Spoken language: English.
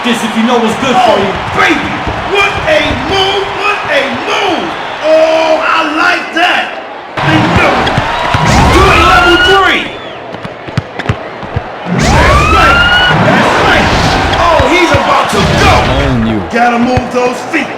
this if you know what's good for you. Baby, what a move, what a move. Oh, I like that. And no, to a level 3. That's right. Oh, he's about to go. Own you. Gotta move those feet.